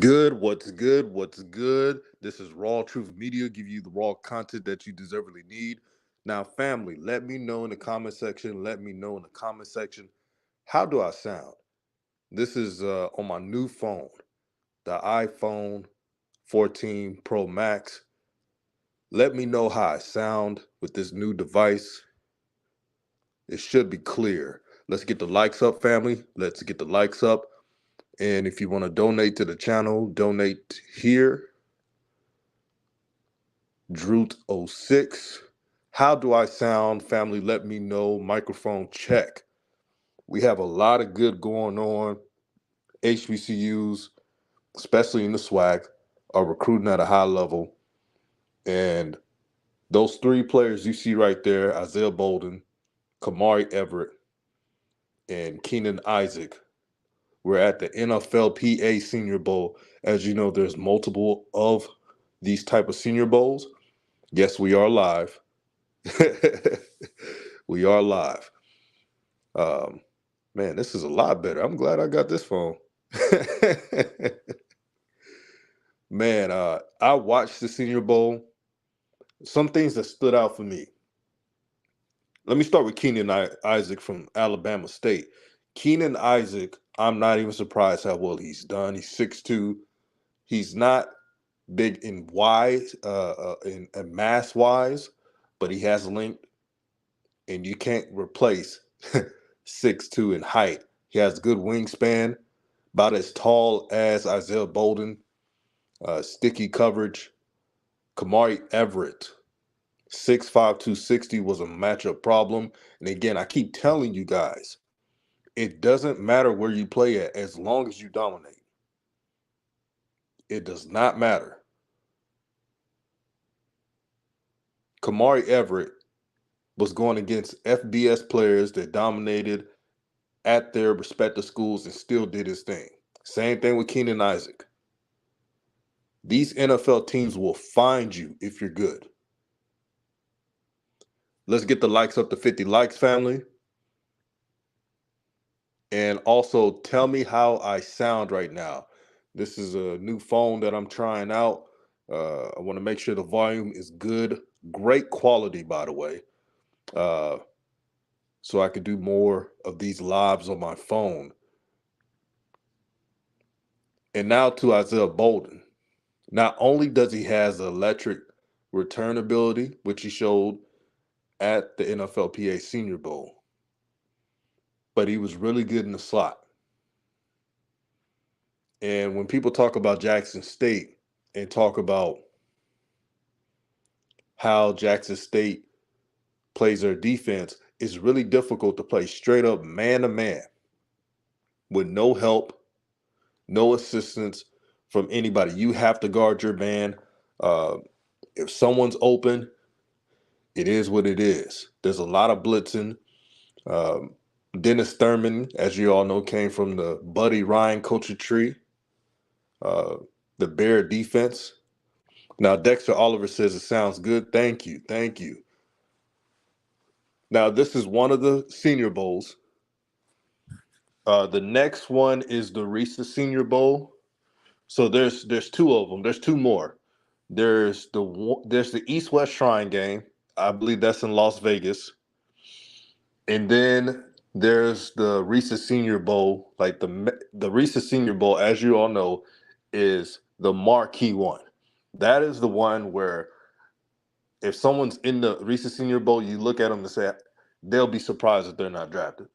good? What's good? What's good? This is Raw Truth Media, give you the raw content that you deservedly need. Now, family, let me know in the comment section. Let me know in the comment section. How do I sound? This is on my new phone, the iPhone 14 Pro Max. Let me know how I sound with this new device. It should be clear. Let's get the likes up, family. Let's get the likes up. And if you want to donate to the channel, donate here. Druth06. How do I sound, family? Let me know. Microphone check. We have a lot of good going on. HBCUs, especially in the Swac, are recruiting at a high level. And those three players you see right there, Isaiah Bolden, Kamari Everett, and Keenan Isaac, we're at the NFLPA Senior Bowl. As you know, there's multiple of these type of Senior Bowls. Yes, we are live. We are live. Um, Man, this is a lot better. I'm glad I got this phone. Man, I watched the Senior Bowl. Some things that stood out for me. Let me start with Keenan Isaac from Alabama State. Keenan Isaac, I'm not even surprised how well he's done. He's 6'2". He's not big in wise, in mass wise, but he has length, and you can't replace 6'2" in height. He has good wingspan, about as tall as Isaiah Bolden. Sticky coverage. Kamari Everett, 6'5", 260 was a matchup problem. And again, I keep telling you guys, it doesn't matter where you play at as long as you dominate. It does not matter. Kamari Everett was going against FBS players that dominated at their respective schools and still did his thing. Same thing with Keenan Isaac. These NFL teams will find you if you're good. Let's get the likes up to 50 likes, family. And also tell me how I sound right now. This is a new phone that I'm trying out. I want to make sure the volume is good. Great quality, by the way. So I could do more of these lives on my phone. And now to Isaiah Bolden. Not only does he has electric return ability, which he showed at the NFLPA Senior Bowl, but he was really good in the slot. And when people talk about Jackson State and talk about how Jackson State plays their defense, it's really difficult to play straight up man-to-man with no help, no assistance from anybody. You have to guard your man. If someone's open, it is what it is. There's a lot of blitzing. Dennis Thurman, as you all know, came from the Buddy Ryan coaching tree, the Bear defense. Now, Dexter Oliver says it sounds good. Thank you. Thank you. Now, this is one of the Senior Bowls. The next one is the Reese's Senior Bowl. So there's two of them. There's two more. There's the East West Shrine game. I believe that's in Las Vegas. And then there's the Reese's Senior Bowl. Like the Reese's Senior Bowl, as you all know, is the marquee one. That is the one where if someone's in the Reese's Senior Bowl, you look at them and say they'll be surprised if they're not drafted.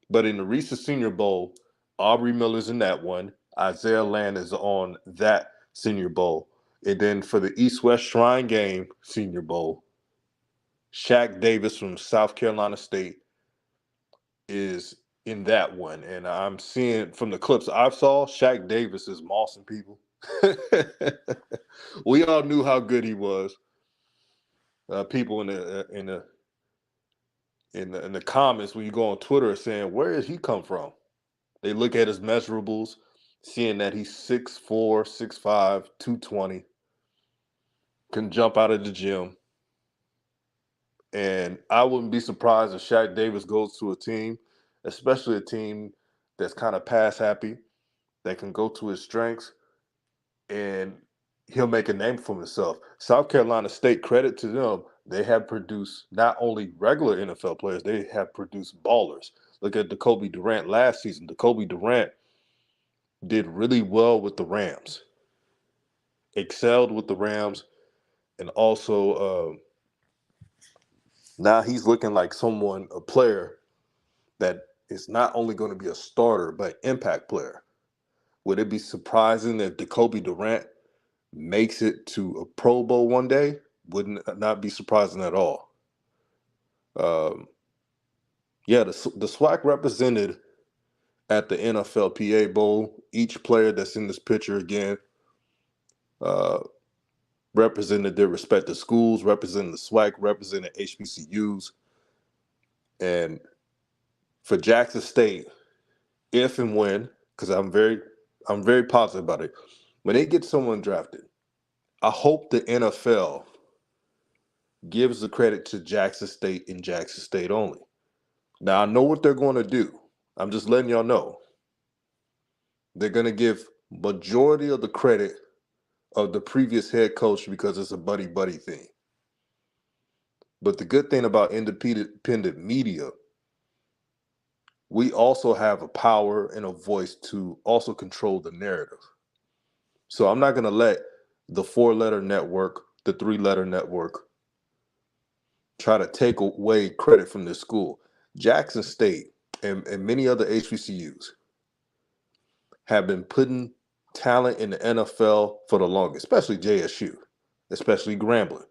But in the Reese's Senior Bowl, Aubrey Miller's in that one. Isaiah Land is on that Senior Bowl. And then for the East-West Shrine Game Senior Bowl, Shaq Davis from South Carolina State is in that one. And I'm seeing from the clips I saw, Shaq Davis is mossing people. We all knew how good he was. People in the comments when you go on Twitter are saying, where did he come from? They look at his measurables, seeing that he's 6'4", 6'5", 220, can jump out of the gym. And I wouldn't be surprised if Shaq Davis goes to a team, especially a team that's kind of pass happy, that can go to his strengths, and he'll make a name for himself. South Carolina State, credit to them, they have produced not only regular NFL players, they have produced ballers. Look at Jacoby Durant last season. Jacoby Durant did really well with the Rams, excelled with the Rams, and also now he's looking like a player that is not only going to be a starter, but impact player. Would it be surprising if Jacoby Durant makes it to a Pro Bowl one day? Wouldn't not be surprising at all. Um, yeah, the Swac represented at the NFLPA Bowl. Each player that's in this picture again uh, represented their respective schools, represented the Swac, represented HBCUs, and for Jackson State, if and when, because I'm very positive about it. When they get someone drafted, I hope the NFL gives the credit to Jackson State and Jackson State only. Now I know what they're going to do. I'm just letting y'all know. They're going to give majority of the credit of the previous head coach because it's a buddy thing. But the good thing about independent media, we also have a power and a voice to also control the narrative. So I'm not going to let the 4-letter network, the 3-letter network, try to take away credit from this school. Jackson State and many other HBCUs have been putting talent in the NFL for the longest, especially JSU, especially Grambling,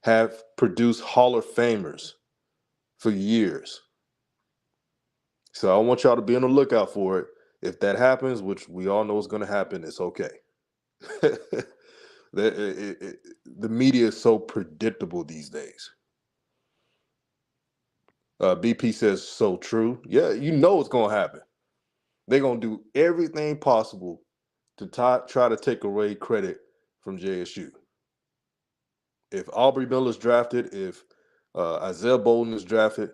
have produced Hall of Famers for years. So I want y'all to be on the lookout for it. If that happens, which we all know is going to happen, it's okay. The media is so predictable these days. BP says, so true. Yeah, you know it's going to happen. They're going to do everything possible to try to take away credit from JSU. If Aubrey Miller's drafted, if Isaiah Bolden is drafted,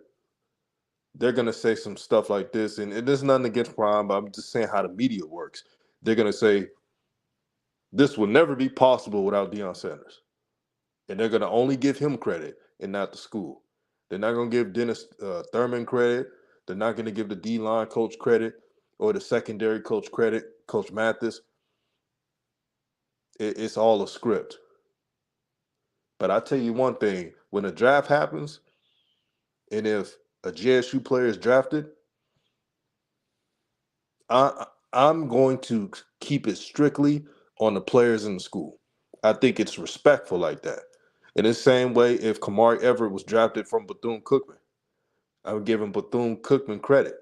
they're going to say some stuff like this. And there's nothing against Prime, but I'm just saying how the media works. They're going to say, this will never be possible without Deion Sanders. And they're going to only give him credit and not the school. They're not going to give Dennis Thurman credit. They're not going to give the D-line coach credit or the secondary coach credit, Coach Mathis. It's all a script. But I tell you one thing, when a draft happens, and if a JSU player is drafted, I'm going to keep it strictly on the players in the school. I think it's respectful like that. In the same way, if Kamari Everett was drafted from Bethune-Cookman, I would give him Bethune-Cookman credit.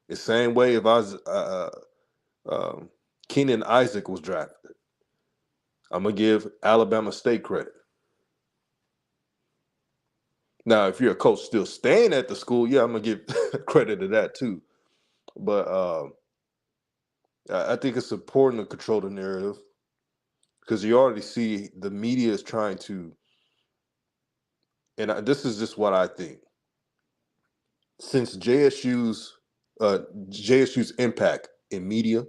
The same way if Keenan Isaac was drafted, I'm going to give Alabama State credit. Now, if you're a coach still staying at the school, yeah, I'm going to give credit to that too. But I think it's important to control the narrative because you already see the media is trying to, and this is just what I think. Since JSU's impact in media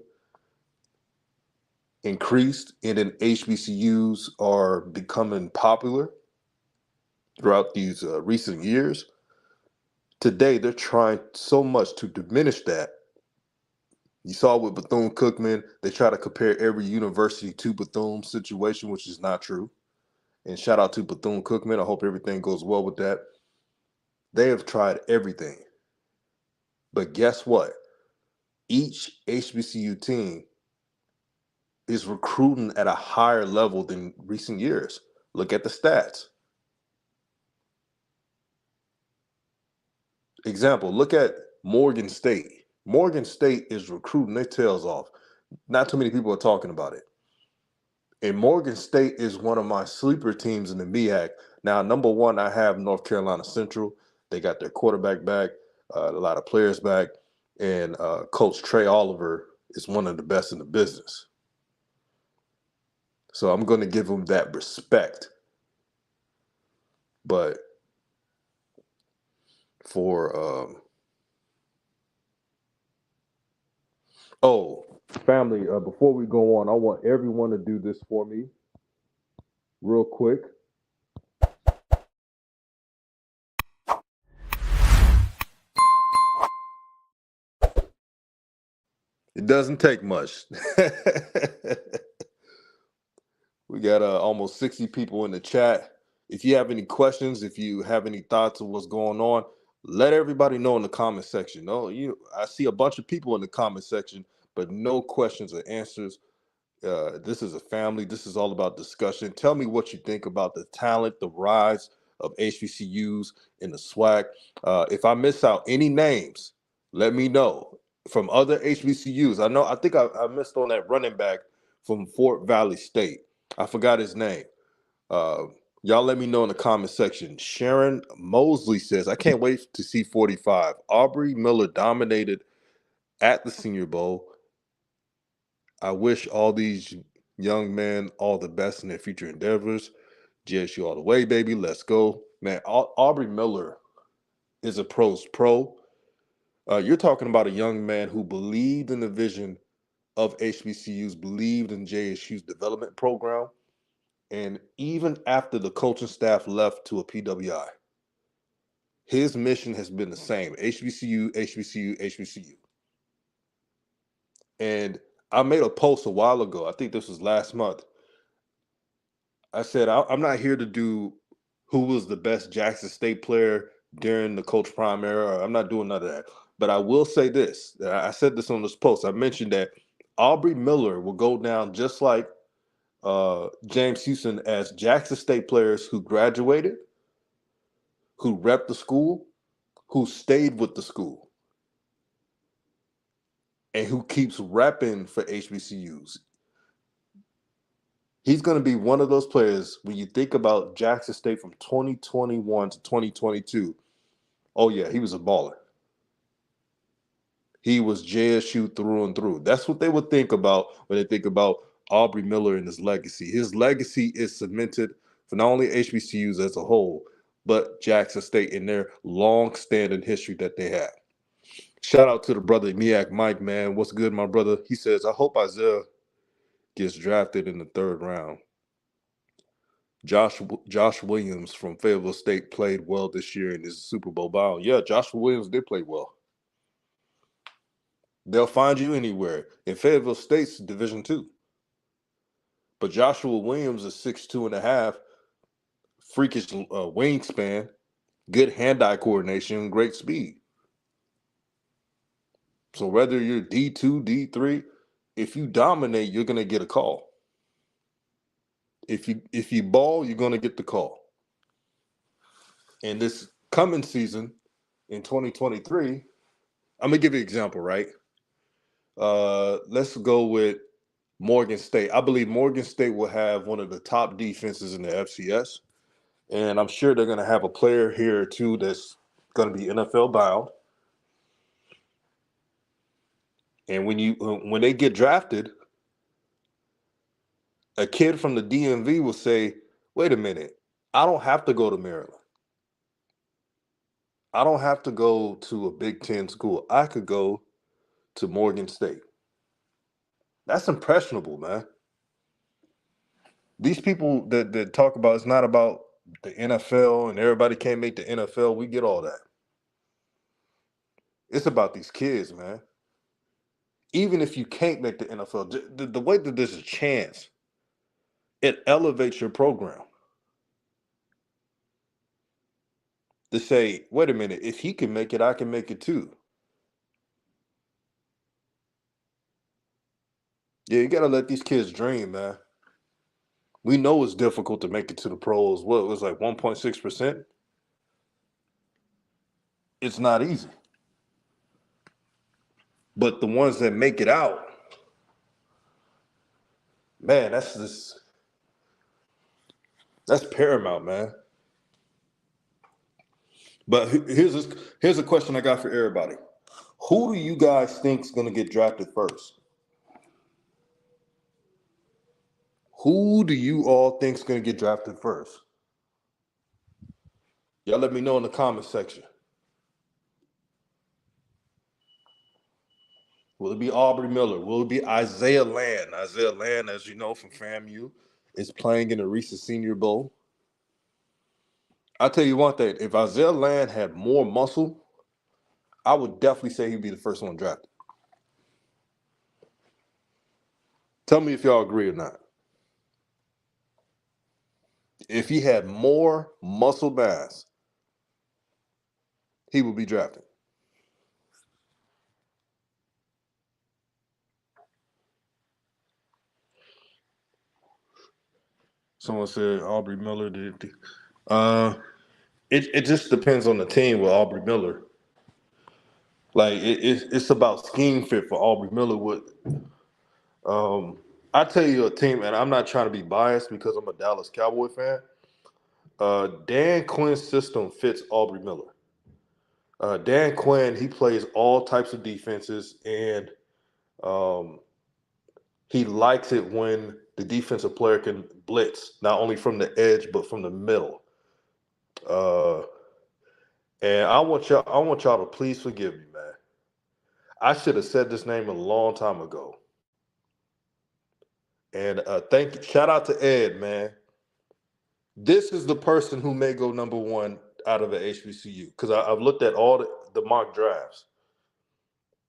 increased, and then HBCUs are becoming popular throughout these recent years, today they're trying so much to diminish that. You saw with Bethune-Cookman, they try to compare every university to Bethune situation, which is not true. And shout out to Bethune-Cookman. I hope everything goes well with that. They have tried everything. But guess what? Each HBCU team is recruiting at a higher level than recent years. Look at the stats. Example, look at Morgan State. Morgan State is recruiting their tails off. Not too many people are talking about it. And Morgan State is one of my sleeper teams in the MEAC. Now, number one, I have North Carolina Central. They got their quarterback back, a lot of players back, and Coach Trey Oliver is one of the best in the business. So I'm going to give him that respect. But for Oh, family, before we go on, I want everyone to do this for me real quick. It doesn't take much. We got almost 60 people in the chat. If you have any questions, if you have any thoughts of what's going on, let everybody know in the comment section. No, I see a bunch of people in the comment section, but no questions or answers. This is a family. This is all about discussion. Tell me what you think about the talent, the rise of HBCUs in the Swac. If I miss out any names, let me know from other HBCUs. I think I missed on that running back from Fort Valley State. I forgot his name. Uh, y'all let me know in the comment section. Sharon Mosley says, I can't wait to see 45. Aubrey Miller dominated at the Senior Bowl. I wish all these young men all the best in their future endeavors. GSU all the way, baby. Let's go. Man, Aubrey Miller is a pro's pro. You're talking about a young man who believed in the vision of HBCUs, believed in JSU's development program. And even after the coaching staff left to a PWI, his mission has been the same: HBCU, HBCU, HBCU. And I made a post a while ago. I think this was last month. I said, I'm not here to do who was the best Jackson State player during the Coach Prime era. I'm not doing none of that. But I will say this. I said this on this post. I mentioned that Aubrey Miller will go down just like James Houston as Jackson State players who graduated, who repped the school, who stayed with the school, and who keeps repping for HBCUs. He's going to be one of those players when you think about Jackson State from 2021 to 2022. Oh, yeah, he was a baller. He was JSU through and through. That's what they would think about when they think about Aubrey Miller and his legacy. His legacy is cemented for not only HBCUs as a whole, but Jackson State in their long-standing history that they have. Shout out to the brother Miak Mike, man. What's good, my brother? He says, I hope Isaiah gets drafted in the 3rd round. Josh Williams from Fayetteville State played well this year in his Super Bowl bound. Yeah, Josh Williams did play well. They'll find you anywhere. In Fayetteville State's Division II. But Joshua Williams is 6'2.5", freakish wingspan, good hand-eye coordination, great speed. So whether you're D2, D3, if you dominate, you're gonna get a call. If you ball, you're gonna get the call. And this coming season in 2023, I'm gonna give you an example, right? Let's go with Morgan State. I believe Morgan State will have one of the top defenses in the FCS. And I'm sure they're going to have a player here or two that's going to be NFL bound. And when they get drafted, a kid from the DMV will say, wait a minute, I don't have to go to Maryland. I don't have to go to a Big Ten school. I could go to Morgan State. That's impressionable, man. These people that talk about it's not about the NFL and everybody can't make the NFL. We get all that. It's about these kids, man. Even if you can't make the NFL, the way that there's a chance, it elevates your program. To say, wait a minute, if he can make it, I can make it too. Yeah, you got to let these kids dream, man. We know it's difficult to make it to the pros. What, it was like 1.6%? It's not easy. But the ones that make it out, man, that's paramount, man. But here's a question I got for everybody. Who do you guys think is going to get drafted first? Who do you all think is going to get drafted first? Y'all let me know in the comment section. Will it be Aubrey Miller? Will it be Isaiah Land? Isaiah Land, as you know from FAMU, is playing in the recent Senior Bowl. I'll tell you one thing. If Isaiah Land had more muscle, I would definitely say he'd be the first one drafted. Tell me if y'all agree or not. If he had more muscle mass, he would be drafted. Someone said Aubrey Miller did. Uh, it just depends on the team with Aubrey Miller. Like it's about scheme fit for Aubrey Miller. Um, I tell you a team, and I'm not trying to be biased because I'm a Dallas Cowboy fan. Dan Quinn's system fits Aubrey Miller. Dan Quinn, he plays all types of defenses, and um, he likes it when the defensive player can blitz not only from the edge but from the middle. Uh, and I want y'all to please forgive me, man. I should have said this name a long time ago. And shout out to Ed, man. This is the person who may go number one out of the HBCU because I've looked at all the mock drafts.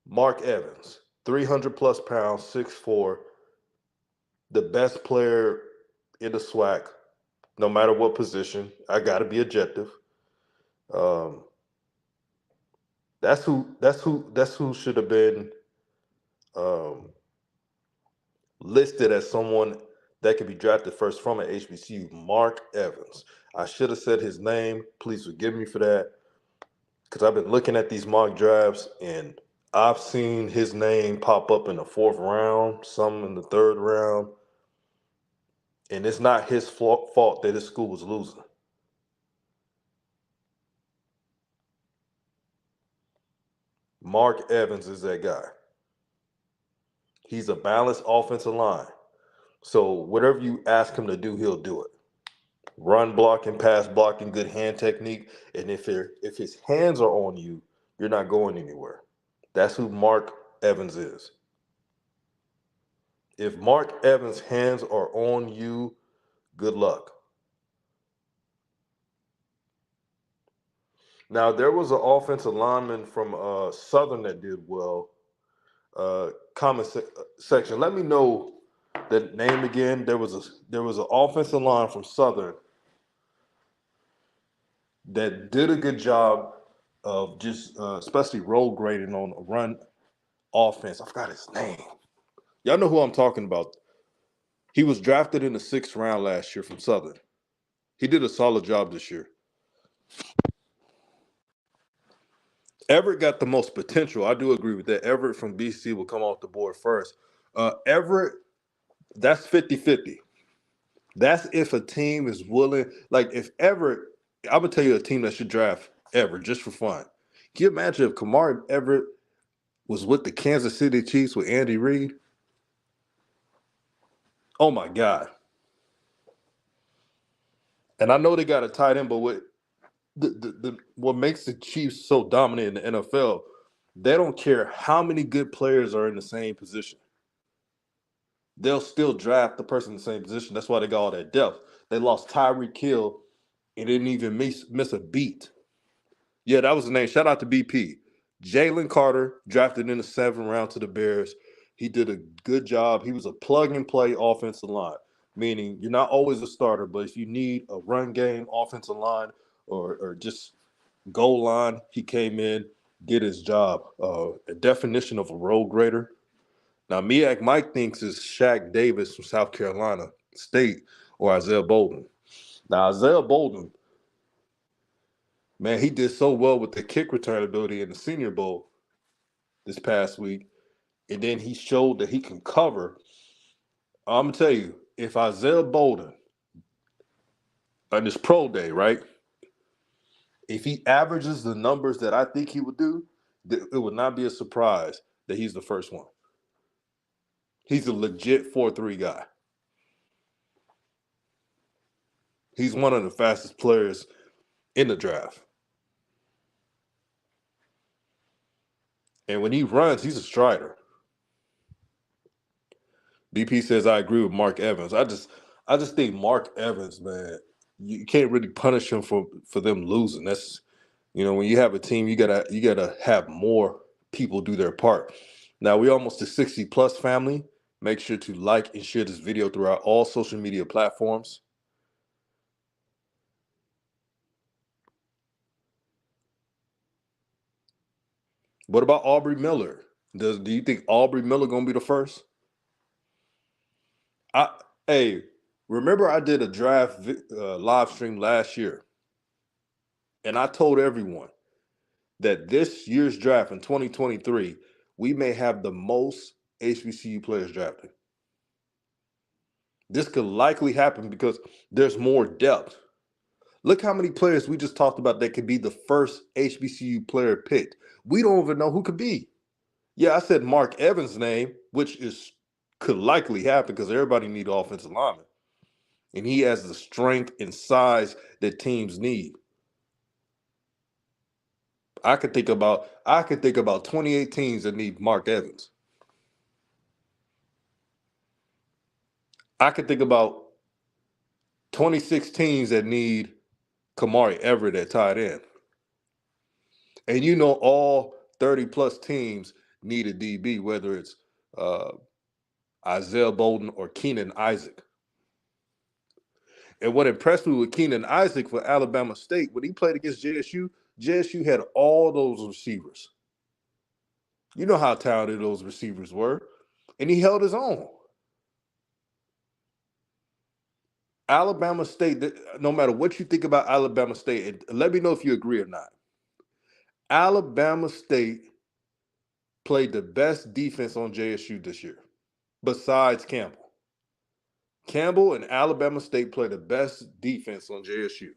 Mark Evans, 300 plus pounds, 6'4", the best player in the Swac, no matter what position. I got to be objective. Um, that's who should have been um, listed as someone that could be drafted first from an HBCU. Mark Evans. I should have said his name. Please forgive me for that. Because I've been looking at these mock drafts and I've seen his name pop up in the 4th round, some in the 3rd round. And it's not his fault that his school was losing. Mark Evans is that guy. He's a balanced offensive line. So whatever you ask him to do, he'll do it. Run blocking, pass blocking, good hand technique. And if his hands are on you, you're not going anywhere. That's who Mark Evans is. If Mark Evans' hands are on you, good luck. Now, there was an offensive lineman from Southern that did well. Section, let me know the name again. There was an offensive line from Southern that did a good job of just especially roll grading on a run offense. I forgot his name. Y'all know who I'm talking about. He was drafted in the 6th round last year from Southern. He did a solid job this year. Everett got the most potential. I do agree with that. Everett from BC will come off the board first. Everett, that's 50-50. That's if a team is willing. Like if Everett, I'm going to tell you a team that should draft Everett just for fun. Can you imagine if Kamari Everett was with the Kansas City Chiefs with Andy Reid? Oh, my God. And I know they got a tight end, but what makes the Chiefs so dominant in the NFL, they don't care how many good players are in the same position. They'll still draft the person in the same position. That's why they got all that depth. They lost Tyreek Hill and didn't even miss a beat. Yeah, that was the name. Shout out to BP. Jalen Carter, drafted in the 7th round to the Bears. He did a good job. He was a plug-and-play offensive line, meaning you're not always a starter, but if you need a run game offensive line or just goal line, he came in, did his job. A definition of a road grader. Now, Miak Mike thinks it's Shaq Davis from South Carolina State or Isaiah Bolden. Now, Isaiah Bolden, man, he did so well with the kick return ability in the Senior Bowl this past week. And then he showed that he can cover. I'm going to tell you, if Isaiah Bolden on his pro day, right, if he averages the numbers that I think he would do, it would not be a surprise that he's the first one. He's a legit 4.3 guy. He's one of the fastest players in the draft. And when he runs, he's a strider. BP says I agree with Mark Evans. I just think Mark Evans, man, you can't really punish him for them losing. That's when you have a team, you gotta have more people do their part. Now we almost to 60 plus family. Make sure to like and share this video throughout all social media platforms. What about Aubrey Miller? Do you think Aubrey Miller gonna be the first? I Hey, remember I did a draft live stream last year, and I told everyone that this year's draft in 2023, we may have the most HBCU players drafted. This could likely happen because there's more depth. Look how many players we just talked about that could be the first HBCU player picked. We don't even know who could be. Yeah, I said Mark Evans' name, which could likely happen because everybody needs offensive linemen. And he has the strength and size that teams need. I could think about 28 teams that need Mark Evans. I could think about 26 teams that need Kamari Everett at tight end. And all 30 plus teams need a DB, whether it's uh, Isaiah Bolden or Keenan Isaac. And what impressed me with Keenan Isaac for Alabama State, when he played against JSU, JSU had all those receivers. You know how talented those receivers were. And he held his own. Alabama State, no matter what you think about Alabama State, and let me know if you agree or not. Alabama State played the best defense on JSU this year, besides Campbell. Campbell and Alabama State played the best defense on JSU.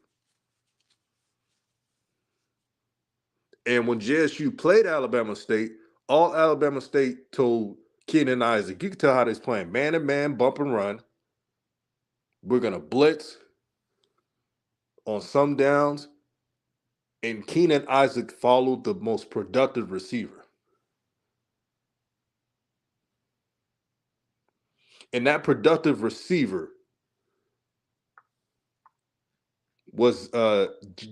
And when JSU played Alabama State, all Alabama State told Keenan Isaac, you can tell how they're playing man to man, bump and run. We're going to blitz on some downs. And Keenan Isaac followed the most productive receiver. And that productive receiver was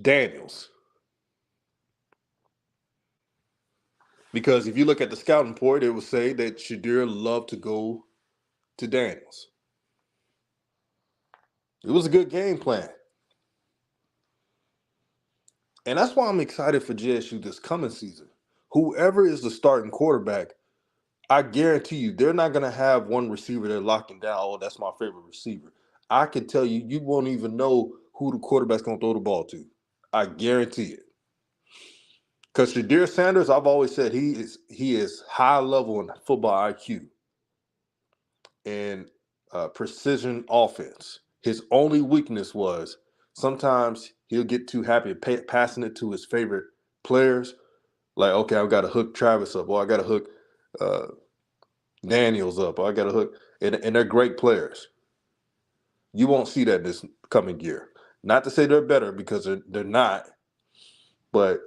Daniels. Because if you look at the scouting report, it would say that Shadir loved to go to Daniels. It was a good game plan. And that's why I'm excited for JSU this coming season. Whoever is the starting quarterback, I guarantee you, they're not going to have one receiver they're locking down. Oh, that's my favorite receiver. I can tell you, you won't even know who the quarterback's going to throw the ball to. I guarantee it. Because Shadir Sanders, I've always said he is high level in football IQ and precision offense. His only weakness was sometimes he'll get too happy passing it to his favorite players. Like, okay, I've got to hook Travis up, or I got to hook Daniels up, or I got to hook, and they're great players. You won't see that this coming year. Not to say they're better, because they're not, but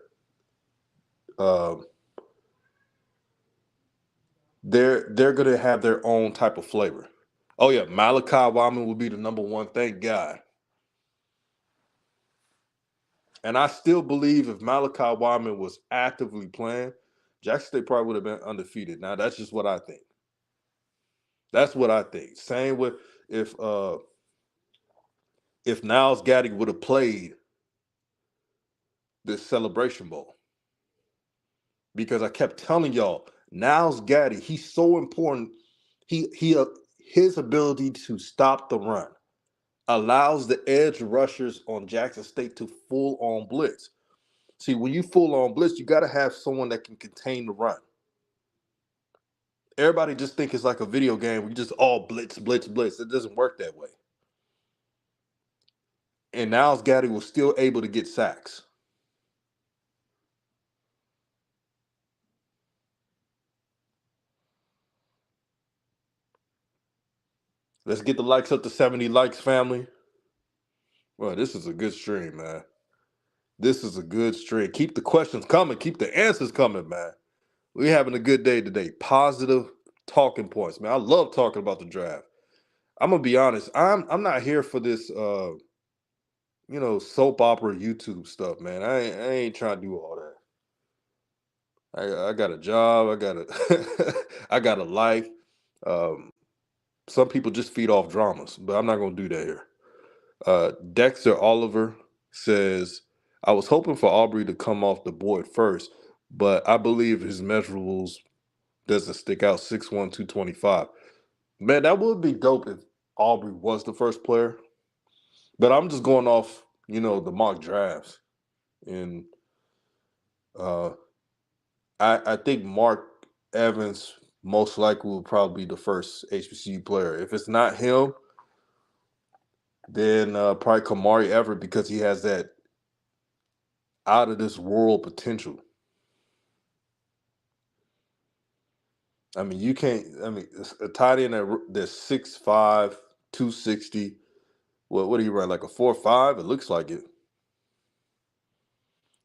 they're going to have their own type of flavor. Oh yeah, Malachi Wyman will be the number one. Thank God. And I still believe if Malachi Wyman was actively playing, Jackson State probably would have been undefeated. Now that's just what I think. That's what I think. Same with if Niles Gaddy would have played this Celebration Bowl. Because I kept telling y'all, Niles Gaddy, he's so important. His ability to stop the run allows the edge rushers on Jackson State to full on blitz. See, when you full on blitz, you got to have someone that can contain the run. Everybody just think it's like a video game where you just all blitz, blitz, blitz. It doesn't work that way. And Niles Gaddy was still able to get sacks. Let's get the likes up to 70 likes, family. Well, this is a good stream, man. This is a good stream. Keep the questions coming. Keep the answers coming, man. We're having a good day today. Positive talking points, man. I love talking about the draft. I'm gonna be honest. I'm not here for this soap opera YouTube stuff, man. I ain't trying to do all that. I got a job. I got a I got a life. Um, some people just feed off dramas, but I'm not gonna do that here. Dexter Oliver says, I was hoping for Aubrey to come off the board first, but I believe his measurables doesn't stick out 6'1", 225. Man, that would be dope if Aubrey was the first player. But I'm just going off, the mock drafts. And uh, I think Mark Evans most likely will probably be the first HBCU player. If it's not him, then probably Kamari Everett, because he has that out of this world potential. I mean, you can't. I mean, a tight end that's 6'5", 260. What do you run, like a 4.5? It looks like it.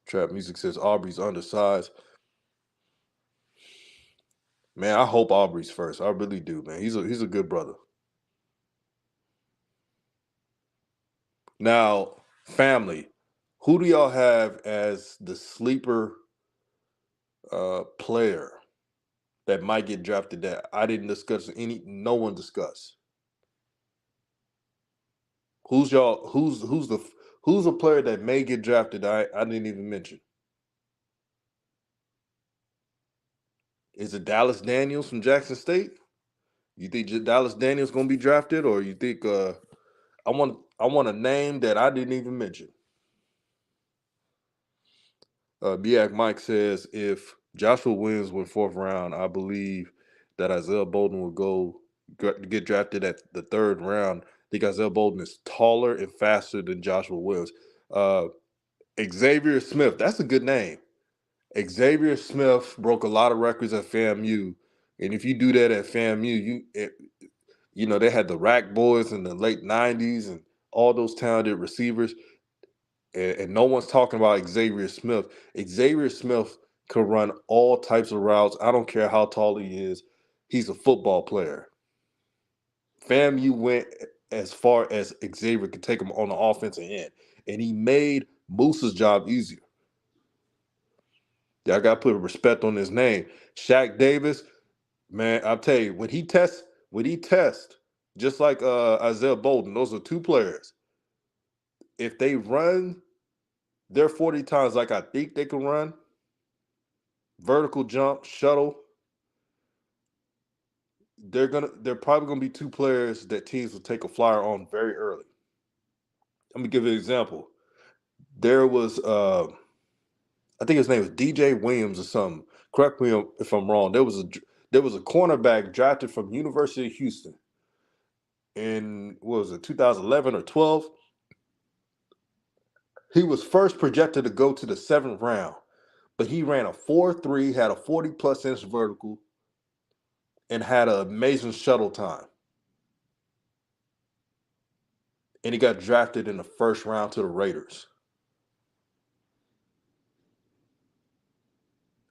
Trap Music says Aubrey's undersized. Man, I hope Aubrey's first. I really do, man. He's a good brother. Now, family, who do y'all have as the sleeper player that might get drafted that I didn't discuss? No one discussed. Who's y'all? Who's a player that may get drafted that I didn't even mention? Is it Dallas Daniels from Jackson State? You think Dallas Daniels gonna be drafted, or you think I want a name that I didn't even mention? Biak Mike says if Joshua Williams went fourth round, I believe that Isaiah Bolden will get drafted at the third round. I think Isaiah Bolden is taller and faster than Joshua Williams. Uh, Xavier Smith, that's a good name. Xavier Smith broke a lot of records at FAMU, and if you do that at FAMU, they had the Rack Boys in the late '90s and all those talented receivers. And no one's talking about Xavier Smith. Xavier Smith could run all types of routes. I don't care how tall he is. He's a football player. FAMU went as far as Xavier could take him on the offensive end, and he made Moose's job easier. Y'all got to put respect on his name. Shaq Davis, man, I'll tell you, when he tests, just like Isaiah Bolden, those are two players. If they run their 40 times like I think they can run, vertical jump, shuttle, they're probably gonna be two players that teams will take a flyer on very early. Let me give you an example. There was I think his name was DJ Williams or something. Correct me if I'm wrong. There was a cornerback drafted from University of Houston in, what was it, 2011 or 12. He was first projected to go to the 7th round, but he ran a 4.3, had a 40+ inch vertical, and had an amazing shuttle time. And he got drafted in the 1st round to the Raiders.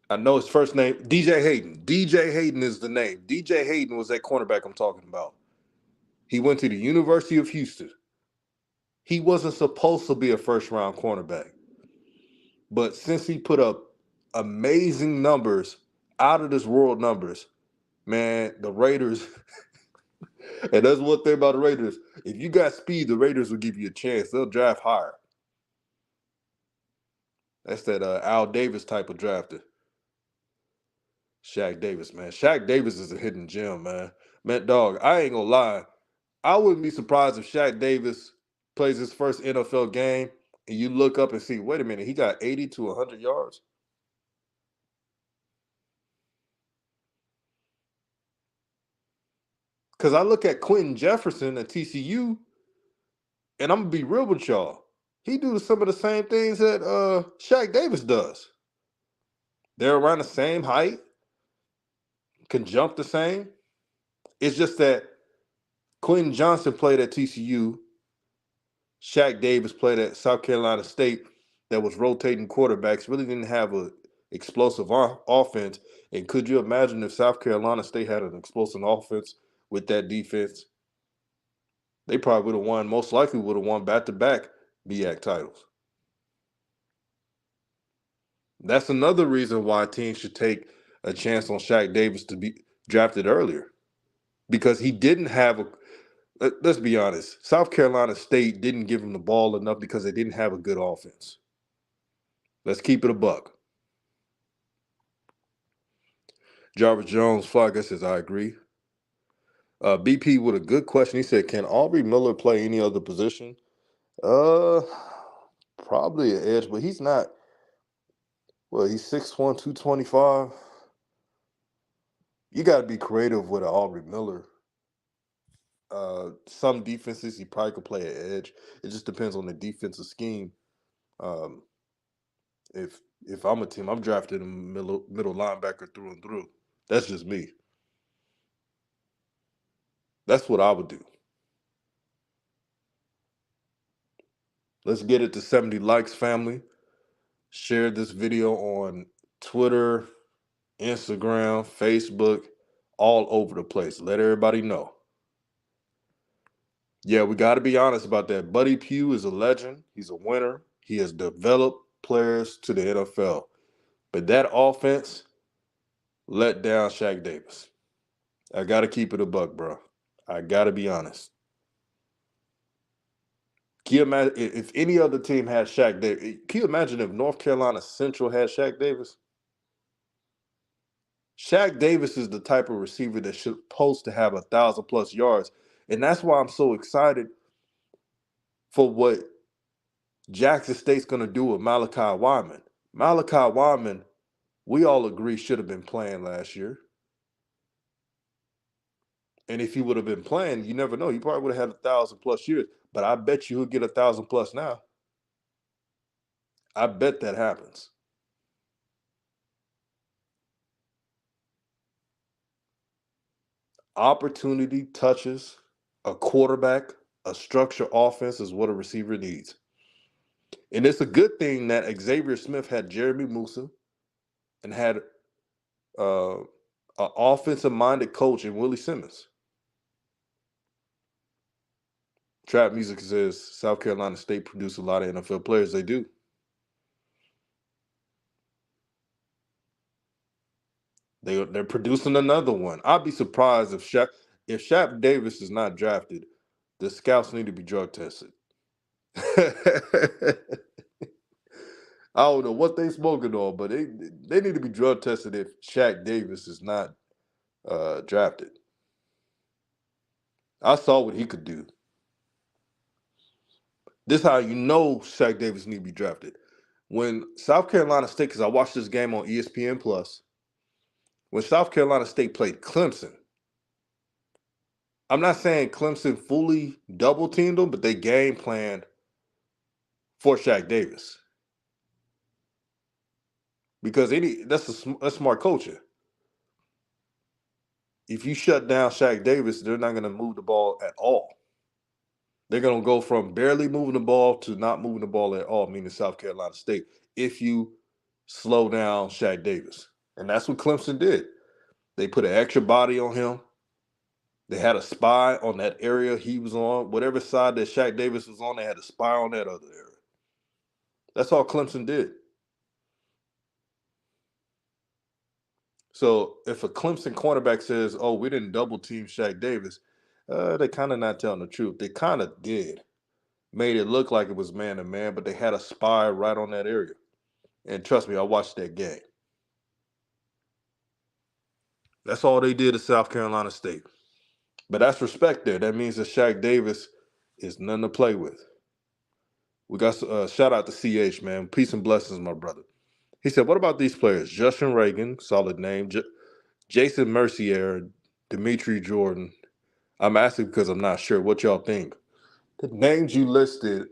I know his first name, DJ Hayden. DJ Hayden is the name. DJ Hayden was that cornerback I'm talking about. He went to the University of Houston. He wasn't supposed to be a 1st-round cornerback. But since he put up amazing numbers, out of this world numbers, man, the Raiders, and that's one thing about the Raiders. If you got speed, the Raiders will give you a chance. They'll draft higher. That's that Al Davis type of drafter. Shaq Davis, man. Shaq Davis is a hidden gem, man. Man, dog, I ain't gonna lie. I wouldn't be surprised if Shaq Davis plays his first NFL game and you look up and see, wait a minute, he got 80 to 100 yards. Because I look at Quentin Jefferson at TCU, and I'm going to be real with y'all. He do some of the same things that Shaq Davis does. They're around the same height, can jump the same. It's just that Quentin Johnson played at TCU. Shaq Davis played at South Carolina State, that was rotating quarterbacks, really didn't have a explosive offense. And could you imagine if South Carolina State had an explosive offense with that defense? They probably would have won, most likely would have won back-to-back BAC titles. That's another reason why teams should take a chance on Shaq Davis to be drafted earlier. Because he didn't have a let's be honest, South Carolina State didn't give him the ball enough because they didn't have a good offense. Let's keep it a buck. Jarvis Jones, Flagger says, I agree. BP with a good question. He said, can Aubrey Miller play any other position? Uh, Probably an edge, but he's not. Well, he's 6'1", 225. You got to be creative with an Aubrey Miller. Some defenses, he probably could play an edge. It just depends on the defensive scheme. Um, if I'm a team, I'm drafting a middle linebacker through and through. That's just me. That's what I would do. Let's get it to 70 likes, family. Share this video on Twitter, Instagram, Facebook, all over the place. Let everybody know. Yeah, we got to be honest about that. Buddy Pugh is a legend. He's a winner. He has developed players to the NFL. But that offense let down Shaq Davis. I got to keep it a buck, bro. I got to be honest. Can you imagine if any other team had Shaq Davis? Can you imagine if North Carolina Central had Shaq Davis? Shaq Davis is the type of receiver that's supposed to have 1,000+ yards. And that's why I'm so excited for what Jackson State's going to do with Malachi Wyman. Malachi Wyman, we all agree, should have been playing last year. And if he would have been playing, you never know. He probably would have had 1,000+ years. But I bet you he'll get 1,000+ now. I bet that happens. Opportunity, touches, a quarterback, a structured offense is what a receiver needs. And it's a good thing that Xavier Smith had Jeremy Musa and had an offensive-minded coach in Willie Simmons. Trap Music says South Carolina State produced a lot of NFL players. They do. They're producing another one. I'd be surprised if Shaq Davis is not drafted. The scouts need to be drug tested. I don't know what they smoking on, but they need to be drug tested if Shaq Davis is not drafted. I saw what he could do. This is how you know Shaq Davis need to be drafted. When South Carolina State, because I watched this game on ESPN Plus, when South Carolina State played Clemson, I'm not saying Clemson fully double teamed them, but they game planned for Shaq Davis. Because that's smart coaching. If you shut down Shaq Davis, they're not going to move the ball at all. They're going to go from barely moving the ball to not moving the ball at all, meaning South Carolina State, if you slow down Shaq Davis. And that's what Clemson did. They put an extra body on him. They had a spy on that area he was on. Whatever side that Shaq Davis was on, they had a spy on that other area. That's all Clemson did. So if a Clemson cornerback says, oh, we didn't double team Shaq Davis, they kind of not telling the truth. They kind of did. Made it look like it was man-to-man, but they had a spy right on that area. And trust me, I watched that game. That's all they did at South Carolina State. But that's respect there. That means that Shaq Davis is nothing to play with. We got shout out to CH, man. Peace and blessings, my brother. He said, what about these players? Justin Reagan, solid name. Jason Mercier, Dimitri Jordan. I'm asking because I'm not sure. What y'all think? The names you listed,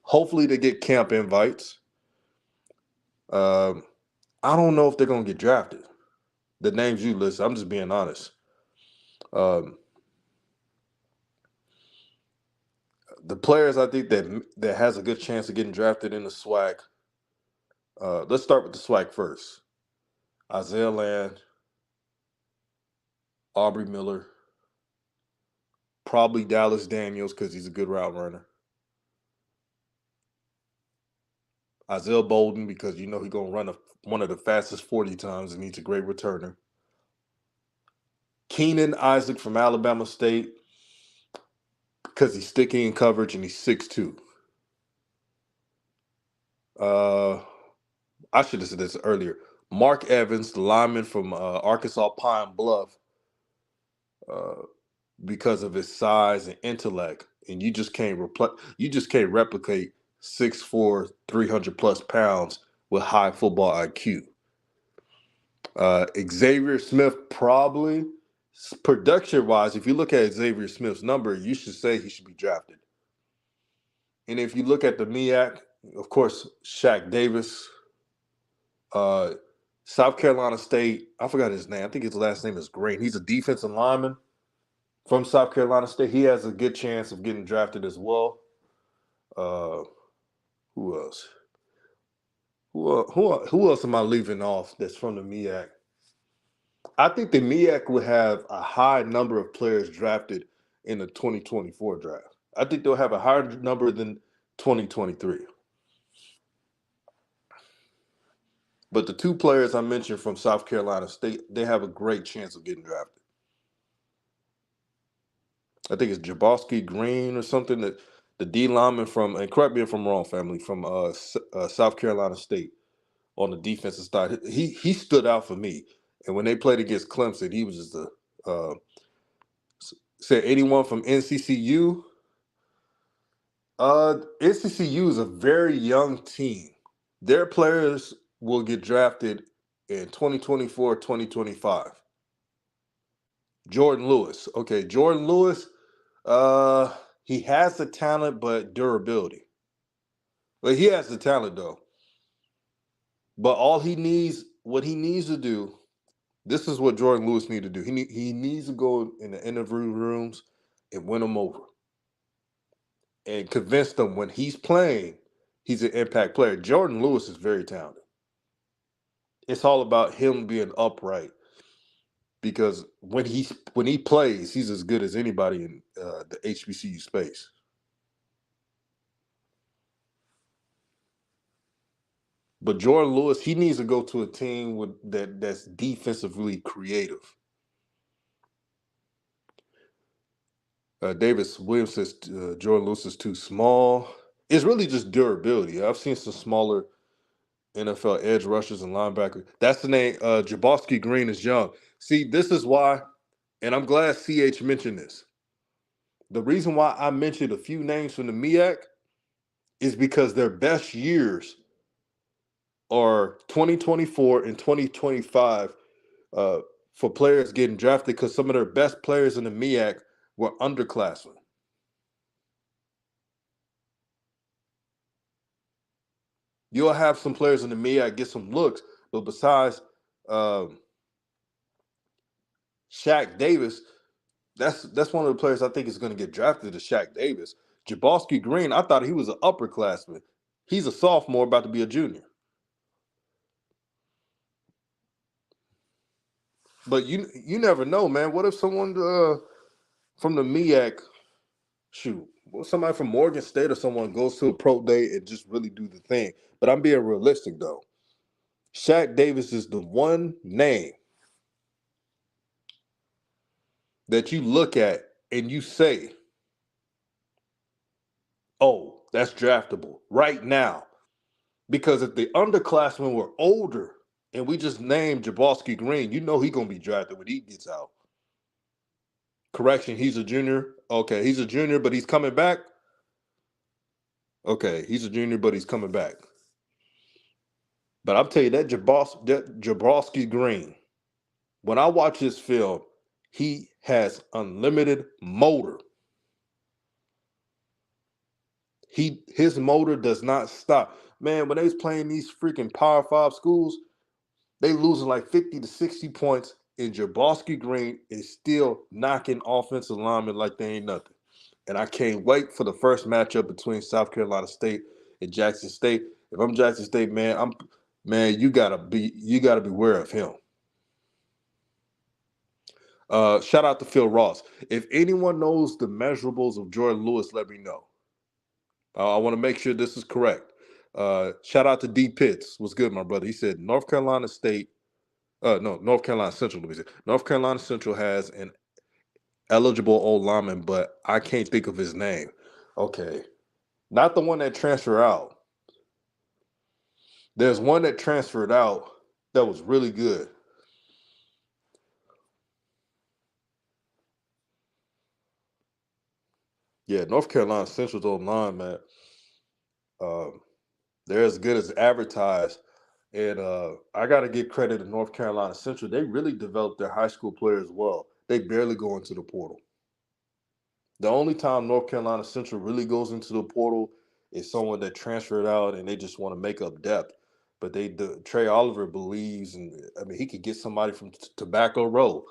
hopefully they get camp invites. I don't know if they're going to get drafted. The names you listed, I'm just being honest. The players I think that has a good chance of getting drafted in the Swac, Let's start with the Swac first. Isaiah Land, Aubrey Miller, probably Dallas Daniels because he's a good route runner. Isaiah Bolden because you know he's gonna run one of the fastest 40 times and he's a great returner. Keenan Isaac from Alabama State because he's sticky in coverage and he's 6'2". I should have said this earlier. Mark Evans, the lineman from Arkansas Pine Bluff, uh, because of his size and intellect, and you just can't replicate 6'4", 300 plus pounds with high football IQ. Xavier Smith probably production wise, if you look at Xavier Smith's number, you should say he should be drafted. And if you look at the MEAC, of course, Shaq Davis, South Carolina State, I forgot his name. I think his last name is Green. He's a defensive lineman from South Carolina State. He has a good chance of getting drafted as well. Who else? Who else am I leaving off that's from the MEAC? I think the MEAC would have a high number of players drafted in the 2024 draft. I think they'll have a higher number than 2023. But the two players I mentioned from South Carolina State, they have a great chance of getting drafted. I think it's Jaboski Green or something, that the D lineman from, and correct me if I'm wrong, family, from South Carolina State on the defensive side. He stood out for me. And when they played against Clemson, he was just said 81 from NCCU. NCCU is a very young team. Their players will get drafted in 2024, 2025. Jordan Lewis. Okay, Jordan Lewis, he has the talent, but durability. But he has the talent, though. But what he needs to do, this is what Jordan Lewis needs to do. He needs to go in the interview rooms and win them over. And convince them when he's playing, he's an impact player. Jordan Lewis is very talented. It's all about him being upright, because when he plays, he's as good as anybody in the HBCU space. But Jordan Lewis, he needs to go to a team that's defensively creative. Davis Williams says Jordan Lewis is too small. It's really just durability. I've seen some smaller NFL edge rushers and linebackers. That's the name. Jaboski Green is young. See, this is why, and I'm glad CH mentioned this. The reason why I mentioned a few names from the MEAC is because their best years are 2024 and 2025 for players getting drafted, because some of their best players in the MEAC were underclassmen. You'll have some players in the MEAC get some looks, but besides Shaq Davis, that's one of the players I think is going to get drafted, to Shaq Davis. Jaboski Green, I thought he was an upperclassman. He's a sophomore about to be a junior. But you never know, man. What if someone from the MEAC, somebody from Morgan State or someone goes to a pro day and just really do the thing? But I'm being realistic, though. Shaq Davis is the one name that you look at and you say, oh, that's draftable right now. Because if the underclassmen were older and we just named Jaboski Green, you know he's going to be drafted when he gets out. Correction, he's a junior. Okay, he's a junior, but he's coming back. Okay, he's a junior, but he's coming back. But I'll tell you, that Jaboski Green, when I watch this film, he has unlimited motor. His motor does not stop. Man, when they was playing these freaking Power 5 schools, they losing like 50 to 60 points, and Jaboski Green is still knocking offensive linemen like they ain't nothing. And I can't wait for the first matchup between South Carolina State and Jackson State. If I'm Jackson State, man, man, you gotta beware of him. Shout out to Phil Ross. If anyone knows the measurables of Jordan Lewis, let me know. I want to make sure this is correct. Shout out to D Pitts. What's good, my brother? He said North Carolina State. No, North Carolina Central. Let me say. North Carolina Central has an eligible old lineman, but I can't think of his name. Okay, not the one that transferred out. There's one that transferred out that was really good. Yeah, North Carolina Central's old line, man. Um, they're as good as advertised. And I got to give credit to North Carolina Central. They really developed their high school players well. They barely go into the portal. The only time North Carolina Central really goes into the portal is someone that transferred out and they just want to make up depth. But Trey Oliver believes, and I mean, he could get somebody from Tobacco Road.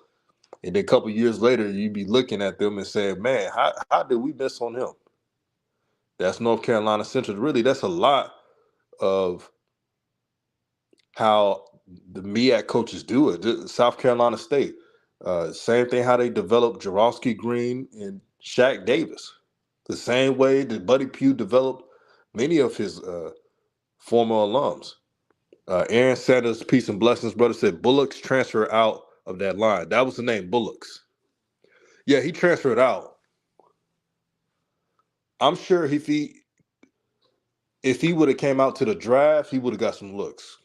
And then a couple years later, you'd be looking at them and saying, man, how did we miss on him? That's North Carolina Central. Really, that's a lot of how the MEAC coaches do it. South Carolina State, same thing how they developed Jarosky Green and Shaq Davis. The same way that Buddy Pugh developed many of his former alums. Aaron Sanders, peace and blessings, brother, said Bullocks transfer out of that line. That was the name, Bullocks. Yeah, he transferred out. I'm sure if he would have came out to the draft, he would have got some looks.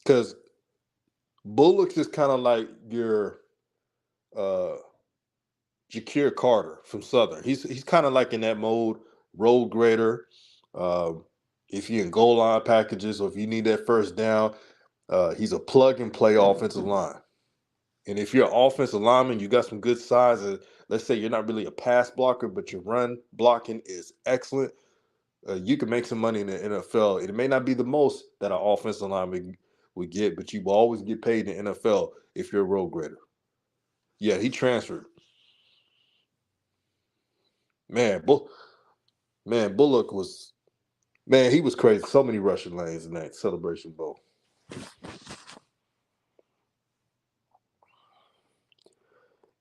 Because Bullocks is kind of like your uh, Jakir Carter from Southern. He's kind of like in that mode, road grader. Um, if you're in goal line packages or if you need that first down, he's a plug and play offensive line. And if you're an offensive lineman, you got some good size. Let's say you're not really a pass blocker, but your run blocking is excellent. You can make some money in the NFL. It may not be the most that an offensive lineman would get, but you will always get paid in the NFL if you're a road grader. Yeah, he transferred. Man, Bullock was he was crazy. So many rushing lanes in that Celebration Bowl.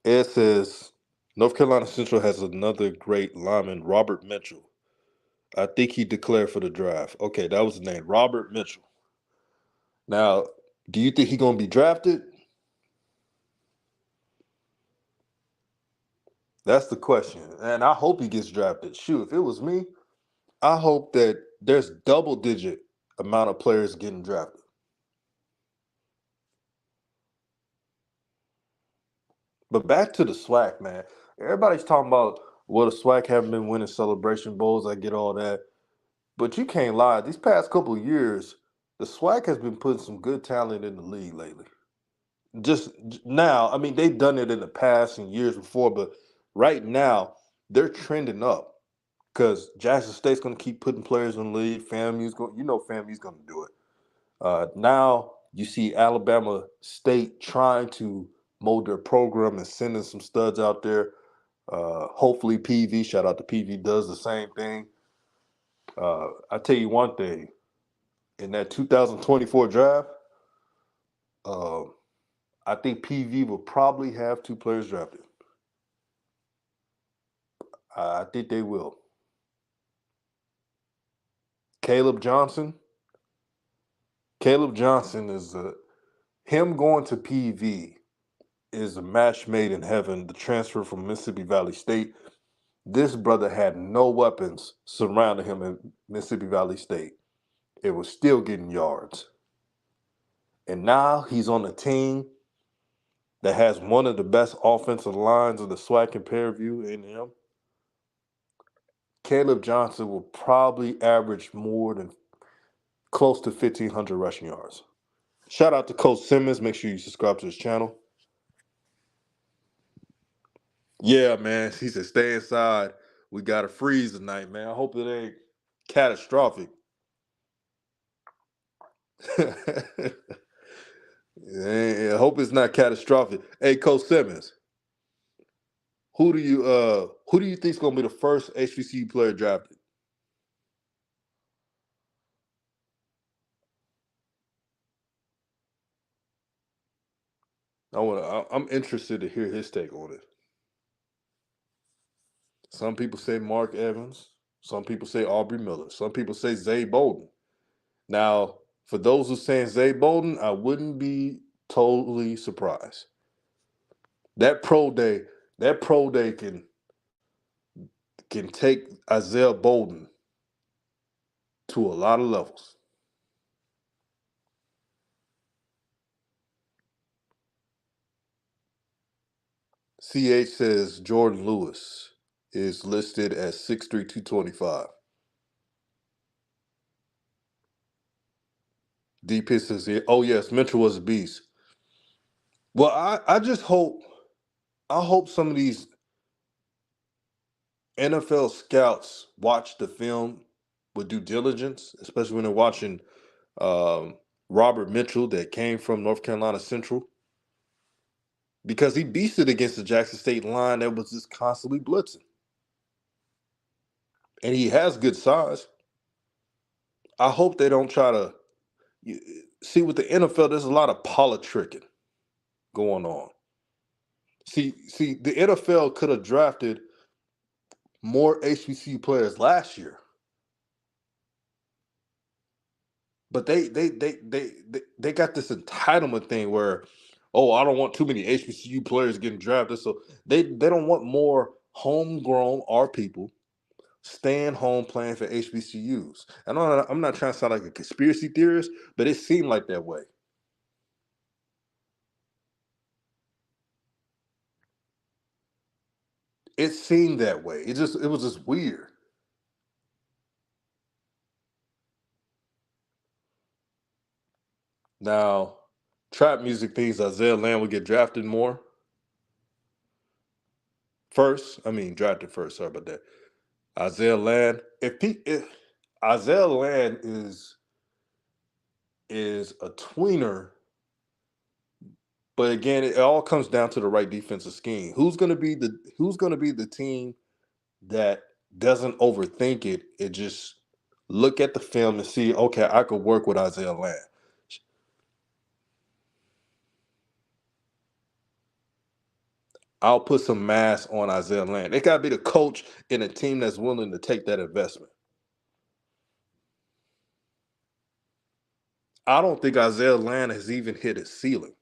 Ed says North Carolina Central has another great lineman, Robert Mitchell. I think he declared for the draft. Okay, that was the name, Robert Mitchell. Now, do you think he's gonna be drafted? That's the question. And I hope he gets drafted. Shoot, if it was me, I hope that there's double digit amount of players getting drafted. But back to the Swac, man. Everybody's talking about the Swac haven't been winning Celebration Bowls. I get all that. But you can't lie. These past couple of years, the Swac has been putting some good talent in the league lately. Just now, I mean, they've done it in the past and years before, but right now, they're trending up because Jackson State's going to keep putting players in the league. FAMU's going, FAMU's going to do it. Now you see Alabama State trying to mold their program and sending some studs out there. Hopefully, PV, shout out to PV, does the same thing. I tell you one thing, in that 2024 draft, uh, I think PV will probably have two players drafted. I think they will. Caleb Johnson. Caleb Johnson is him going to PV is a match made in heaven. The transfer from Mississippi Valley State. This brother had no weapons surrounding him in Mississippi Valley State. It was still getting yards. And now he's on a team that has one of the best offensive lines of the SWAC and peer review in him. Caleb Johnson will probably average more than close to 1,500 rushing yards. Shout out to Coach Simmons. Make sure you subscribe to his channel. Yeah, man. He said, stay inside. We got to freeze tonight, man. I hope it ain't catastrophic. I hope it's not catastrophic. Hey, Coach Simmons, who do you think is gonna be the first HBCU player drafted? I'm interested to hear his take on it. Some people say Mark Evans. Some people say Aubrey Miller. Some people say Zay Bolden. Now, for those who saying Zay Bolden, I wouldn't be totally surprised. That pro day, that pro day can take Isaiah Bolden to a lot of levels. CH says Jordan Lewis is listed as 6'3", 225. D Pistons here. Oh yes, Mitchell was a beast. Well, I just hope some of these NFL scouts watch the film with due diligence, especially when they're watching um, Robert Mitchell that came from North Carolina Central, because he beasted against the Jackson State line that was just constantly blitzing, and he has good size. I hope they don't try to see with the NFL. There's a lot of politicking going on. See, the NFL could have drafted more HBCU players last year, but they got this entitlement thing where, oh, I don't want too many HBCU players getting drafted, so they don't want more homegrown our people staying home playing for HBCUs. And I'm not trying to sound like a conspiracy theorist, but it seemed like that way. It seemed that way. It was just weird. Now, trap music thinks Isaiah Land would get drafted more first. I mean, drafted first. Sorry about that. Isaiah Land. If Isaiah Land is a tweener, but again, it all comes down to the right defensive scheme. Who's gonna be the team that doesn't overthink it? It just look at the film and see, okay, I could work with Isaiah Land. I'll put some mass on Isaiah Land. It gotta be the coach and a team that's willing to take that investment. I don't think Isaiah Land has even hit his ceiling.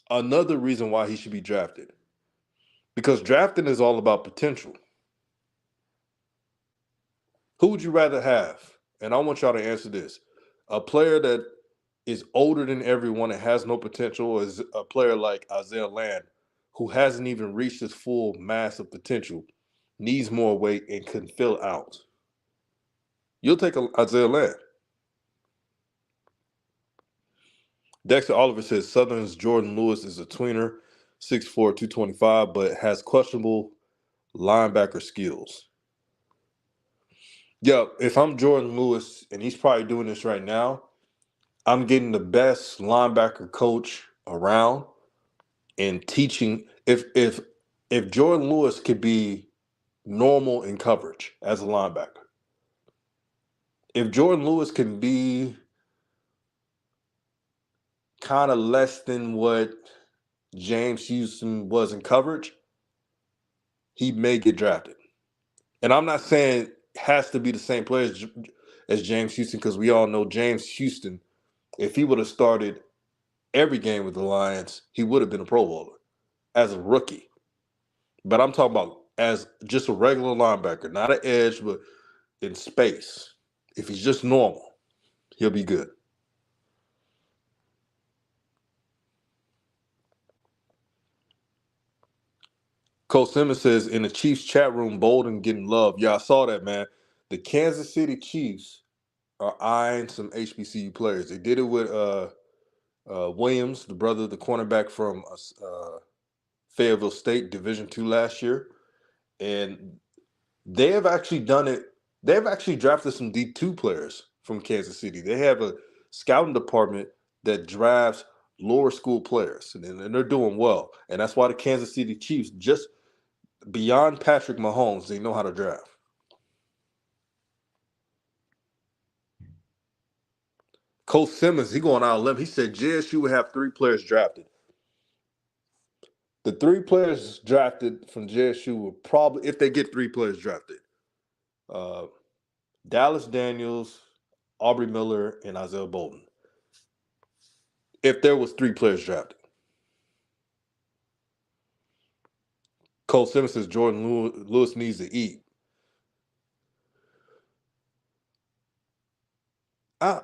Another reason why he should be drafted. Because drafting is all about potential. Who would you rather have? And I want y'all to answer this. A player that is older than everyone and has no potential is a player like Isaiah Land, who hasn't even reached his full mass of potential, needs more weight, and can fill out. You'll take Isaiah Land. Dexter Oliver says Southern's Jordan Lewis is a tweener, 6'4", 225, but has questionable linebacker skills. Yeah, if I'm Jordan Lewis, and he's probably doing this right now, I'm getting the best linebacker coach around and teaching. If Jordan Lewis could be normal in coverage as a linebacker, if Jordan Lewis can be kind of less than what James Houston was in coverage, he may get drafted. And I'm not saying it has to be the same player as James Houston, because we all know James Houston, if he would have started every game with the Lions, he would have been a Pro Bowler as a rookie. But I'm talking about as just a regular linebacker, not an edge, but in space. If he's just normal, he'll be good. Cole Simmons says in the Chiefs chat room, Bolden getting love. Yeah, I saw that, man. The Kansas City Chiefs are eyeing some HBCU players. They did it with Williams, the brother, the cornerback from Fayetteville State, Division II last year, and they have actually done it. They have actually drafted some D2 players from Kansas City. They have a scouting department that drafts lower school players, and they're doing well. And that's why the Kansas City Chiefs, just beyond Patrick Mahomes, they know how to draft. Coach Simmons, he going out on a limb. He said JSU would have 3 players drafted. The three players drafted from JSU will probably, if they get three players drafted, uh, Dallas Daniels, Aubrey Miller, and Isaiah Bolden. If there was three players drafted. Cole Simmons says Jordan Lewis needs to eat. I'm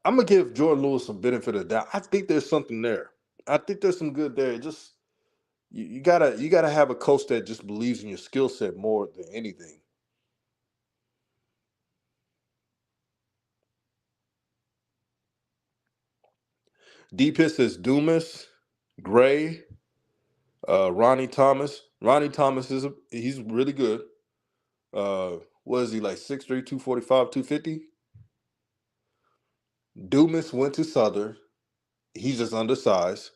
gonna give Jordan Lewis some benefit of the doubt. I think there's something there. I think there's some good there. Just you gotta have a coach that just believes in your skill set more than anything. D-Pitt says Dumas, Gray, Ronnie Thomas. Ronnie Thomas he's really good. What is he like 6'3", 245, 250? Dumas went to Southern. He's just undersized.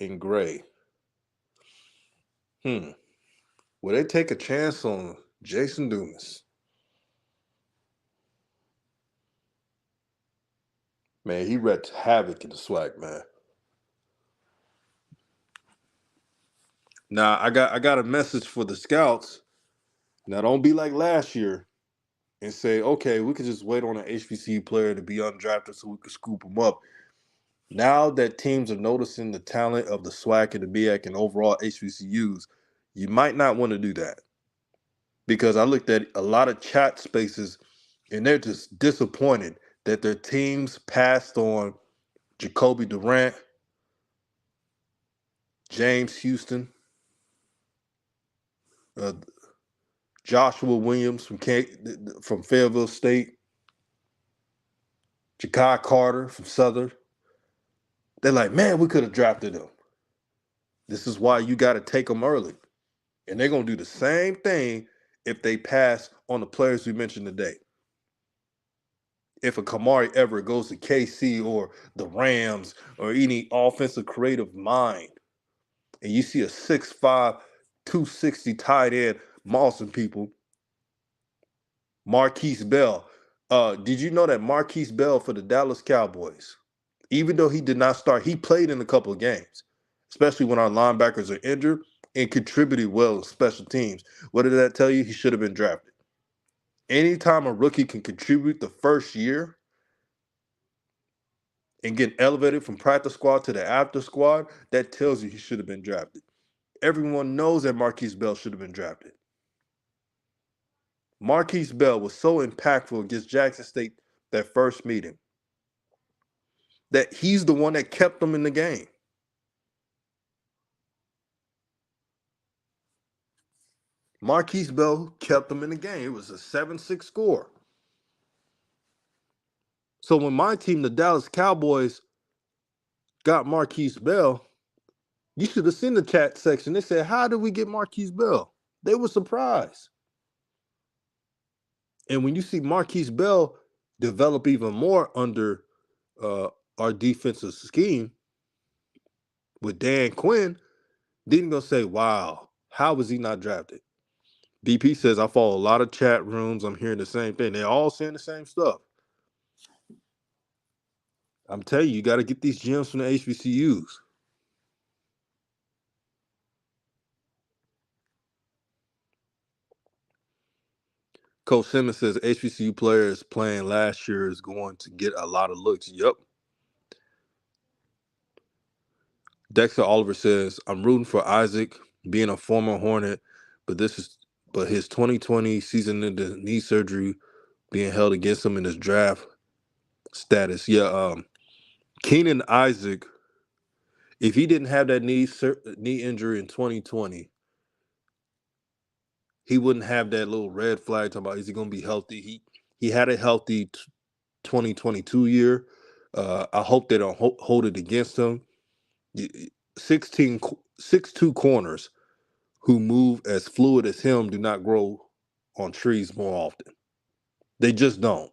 And Gray. Will they take a chance on Jason Dumas? Man, he wreaked havoc in the Swac, man. Now I got a message for the scouts. Now don't be like last year and say, okay, we could just wait on an HBCU player to be undrafted so we could scoop him up. Now that teams are noticing the talent of the SWAC and the BIAC and overall HBCUs, you might not want to do that. Because I looked at a lot of chat spaces and they're just disappointed that their teams passed on Jacoby Durant, James Houston, Joshua Williams from Fayetteville State, Ja'Kai Carter from Southern. They're like, man, we could have drafted him. This is why you got to take them early. And they're going to do the same thing if they pass on the players we mentioned today. If a Kamari Everett goes to KC or the Rams or any offensive creative mind, and you see a 6'5", 260 tight end mossing people, Marquise Bell. Did you know that Marquise Bell for the Dallas Cowboys, even though he did not start, he played in a couple of games, especially when our linebackers are injured, and contributed well in special teams. What did that tell you? He should have been drafted. Anytime a rookie can contribute the first year and get elevated from practice squad to the after squad, that tells you he should have been drafted. Everyone knows that Marquise Bell should have been drafted. Marquise Bell was so impactful against Jackson State that first meeting that he's the one that kept them in the game. Marquise Bell kept them in the game. It was a 7-6 score. So when my team, the Dallas Cowboys, got Marquise Bell, you should have seen the chat section. They said, how did we get Marquise Bell? They were surprised. And when you see Marquise Bell develop even more under our defensive scheme with Dan Quinn, then you're going to say, wow, how was he not drafted? BP says, I follow a lot of chat rooms. I'm hearing the same thing. They're all saying the same stuff. I'm telling you, you got to get these gems from the HBCUs. Coach Simmons says HBCU players playing last year is going to get a lot of looks. Yep. Dexter Oliver says, I'm rooting for Isaac, being a former Hornet, but his 2020 season into knee surgery being held against him in his draft status. Yeah, Keenan Isaac, if he didn't have that knee injury in 2020, he wouldn't have that little red flag talking about is he going to be healthy. He had a healthy 2022 year. I hope they don't hold it against him. 6'2" corners who move as fluid as him do not grow on trees more often. They just don't.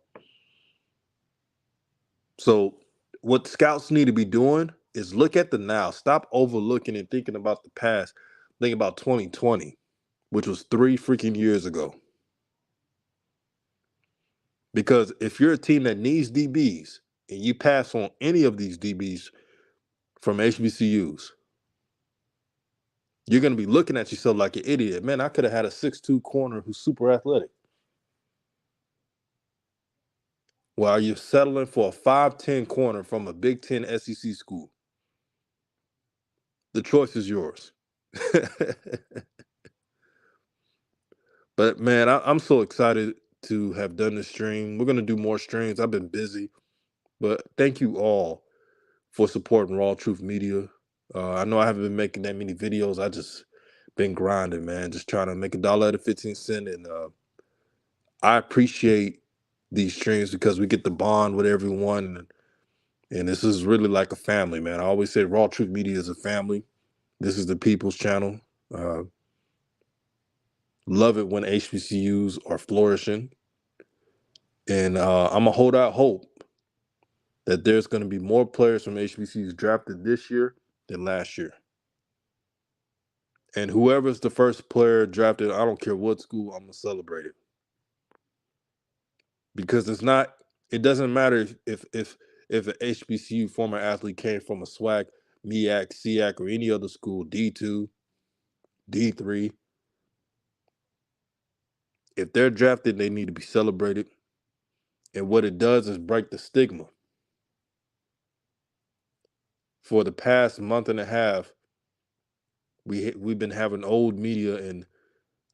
So what scouts need to be doing is look at the now. Stop overlooking and thinking about the past. Think about 2020, which was 3 freaking years ago. Because if you're a team that needs DBs and you pass on any of these DBs, from HBCUs. You're going to be looking at yourself like an idiot. Man, I could have had a 6'2" corner who's super athletic. While you're settling for a 5'10" corner from a Big Ten SEC school. The choice is yours. But man, I'm so excited to have done this stream. We're going to do more streams. I've been busy. But thank you all for supporting RawTruth Media. I know I haven't been making that many videos. I just been grinding, man, just trying to make $1.15. And I appreciate these streams because we get to bond with everyone. And this is really like a family, man. I always say RawTruth Media is a family. This is the people's channel. Love it when HBCUs are flourishing. And I'm going to hold out hope that there's going to be more players from HBCUs drafted this year than last year. And whoever's the first player drafted, I don't care what school, I'm going to celebrate it. Because it doesn't matter if an HBCU former athlete came from a Swac, MEAC, SEAC, or any other school, D2, D3. If they're drafted, they need to be celebrated. And what it does is break the stigma. For the past month and a half, we've been having old media and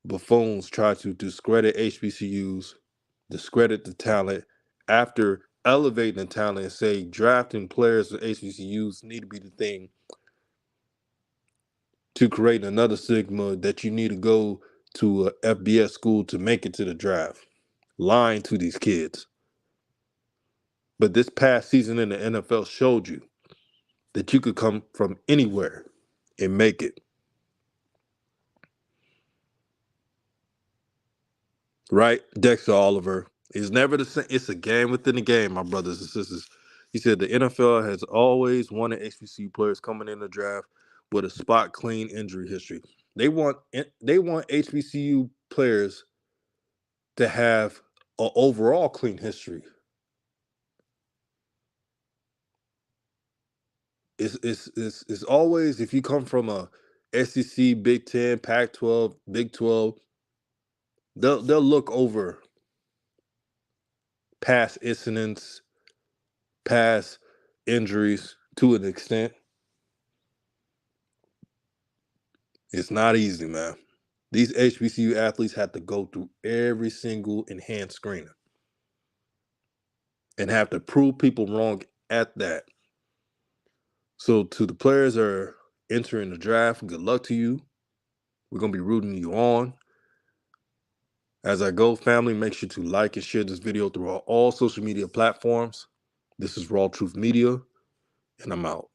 buffoons try to discredit HBCUs, discredit the talent after elevating the talent and say drafting players for HBCUs need to be the thing to create another stigma that you need to go to a FBS school to make it to the draft. Lying to these kids. But this past season in the NFL showed you that you could come from anywhere and make it. Right? Dexter Oliver is never the same. It's a game within a game, my brothers and sisters. He said the NFL has always wanted HBCU players coming in the draft with a spot clean injury history. They want HBCU players to have an overall clean history. It's always, if you come from a SEC, Big Ten, Pac-12, Big 12, they'll look over past incidents, past injuries to an extent. It's not easy, man. These HBCU athletes have to go through every single enhanced screening and have to prove people wrong at that. So to the players that are entering the draft, good luck to you. We're going to be rooting you on. As I go, family, make sure to like and share this video through all social media platforms. This is RawTruth Media, and I'm out.